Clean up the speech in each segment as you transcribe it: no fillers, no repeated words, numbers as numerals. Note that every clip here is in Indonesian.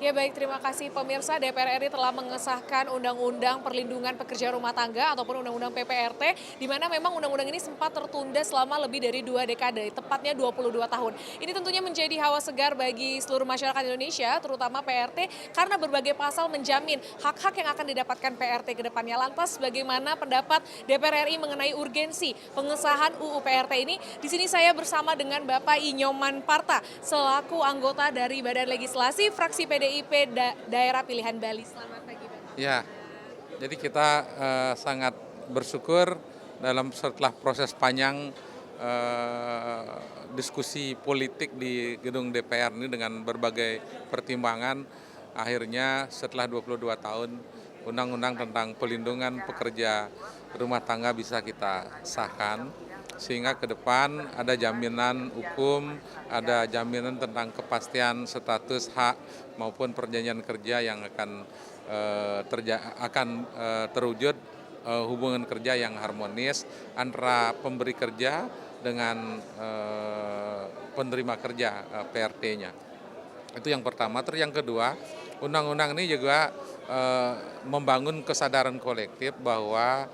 Ya baik, terima kasih pemirsa. DPR RI telah mengesahkan Undang-Undang Perlindungan Pekerja Rumah Tangga ataupun Undang-Undang PPRT, di mana memang undang-undang ini sempat tertunda selama lebih dari 2 dekade, tepatnya 22 tahun. Ini tentunya menjadi hawa segar bagi seluruh masyarakat Indonesia, terutama PRT, karena berbagai pasal menjamin hak-hak yang akan didapatkan PRT ke depannya. Lantas bagaimana pendapat DPR RI mengenai urgensi pengesahan UU PRT ini? Di sini saya bersama dengan Bapak Inyoman Parta, selaku anggota dari Badan Legislasi Fraksi PDIP Daerah Pilihan Bali. Selamat pagi, Bapak. Ya, jadi kita sangat bersyukur setelah proses panjang diskusi politik di gedung DPR ini dengan berbagai pertimbangan, akhirnya setelah 22 tahun Undang-Undang tentang Pelindungan Pekerja Rumah Tangga bisa kita sahkan, sehingga ke depan ada jaminan hukum, ada jaminan tentang kepastian status hak maupun perjanjian kerja yang akan terwujud hubungan kerja yang harmonis antara pemberi kerja dengan penerima kerja PRT-nya. Itu yang pertama. Terus yang kedua, undang-undang ini juga membangun kesadaran kolektif bahwa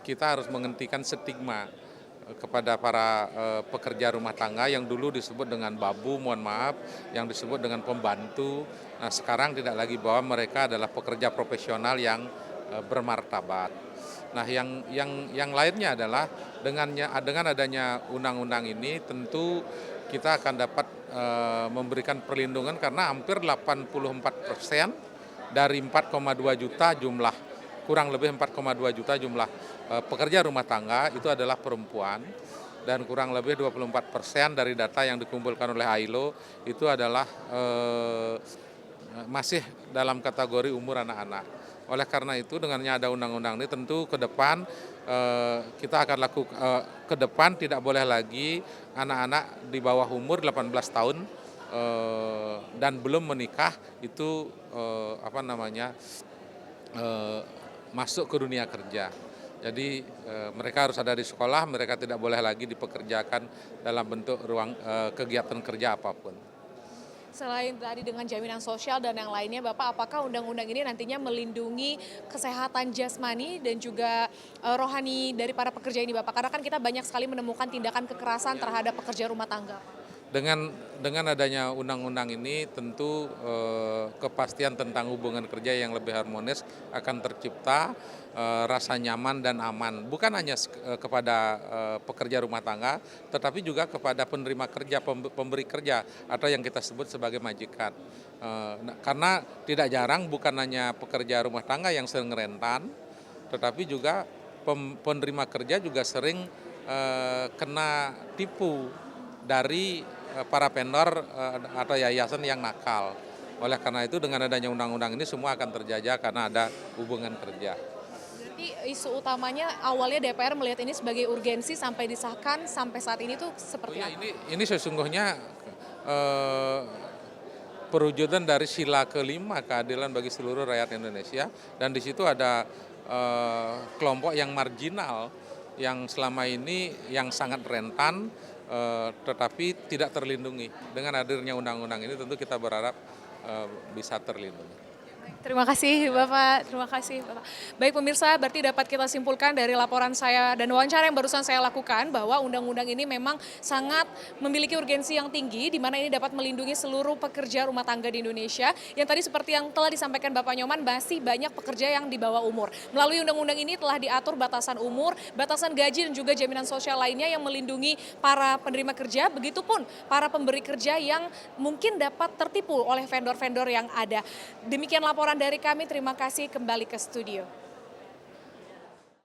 kita harus menghentikan stigma kepada para pekerja rumah tangga yang dulu disebut dengan babu, mohon maaf, yang disebut dengan pembantu. Nah, sekarang tidak lagi bahwa mereka adalah pekerja profesional yang bermartabat. Nah, yang lainnya adalah dengan adanya undang-undang ini tentu kita akan dapat memberikan perlindungan karena hampir 84% dari 4,2 juta jumlah, kurang lebih 4,2 juta jumlah pekerja rumah tangga itu adalah perempuan, dan kurang lebih 24% dari data yang dikumpulkan oleh AILO itu adalah masih dalam kategori umur anak-anak. Oleh karena itu dengannya ada undang-undang ini tentu ke depan kita akan lakukan ke depan tidak boleh lagi anak-anak di bawah umur 18 tahun dan belum menikah itu masuk ke dunia kerja. Jadi mereka harus ada di sekolah, mereka tidak boleh lagi dipekerjakan dalam bentuk ruang kegiatan kerja apapun. Selain tadi dengan jaminan sosial dan yang lainnya, Bapak, apakah undang-undang ini nantinya melindungi kesehatan jasmani dan juga rohani dari para pekerja ini, Bapak? Karena kan kita banyak sekali menemukan tindakan kekerasan terhadap pekerja rumah tangga. Dengan adanya undang-undang ini tentu kepastian tentang hubungan kerja yang lebih harmonis akan tercipta, rasa nyaman dan aman bukan hanya kepada pekerja rumah tangga tetapi juga kepada penerima kerja, pemberi kerja atau yang kita sebut sebagai majikan. Karena tidak jarang bukan hanya pekerja rumah tangga yang sering rentan tetapi juga penerima kerja juga sering kena tipu dari para vendor atau yayasan yang nakal. Oleh karena itu dengan adanya undang-undang ini semua akan terjajah karena ada hubungan kerja. Berarti isu utamanya awalnya DPR melihat ini sebagai urgensi sampai disahkan sampai saat ini tuh seperti apa? Ini sesungguhnya perwujudan dari sila kelima keadilan bagi seluruh rakyat Indonesia, dan di situ ada kelompok yang marginal yang selama ini yang sangat rentan tetapi tidak terlindungi. Dengan hadirnya undang-undang ini tentu kita berharap bisa terlindungi. Terima kasih Bapak, terima kasih Bapak. Baik pemirsa, berarti dapat kita simpulkan dari laporan saya dan wawancara yang barusan saya lakukan bahwa undang-undang ini memang sangat memiliki urgensi yang tinggi di mana ini dapat melindungi seluruh pekerja rumah tangga di Indonesia. Yang tadi seperti yang telah disampaikan Bapak Nyoman, masih banyak pekerja yang di bawah umur. Melalui undang-undang ini telah diatur batasan umur, batasan gaji dan juga jaminan sosial lainnya yang melindungi para penerima kerja, begitupun para pemberi kerja yang mungkin dapat tertipu oleh vendor-vendor yang ada. Demikian laporan dari kami, terima kasih, kembali ke studio.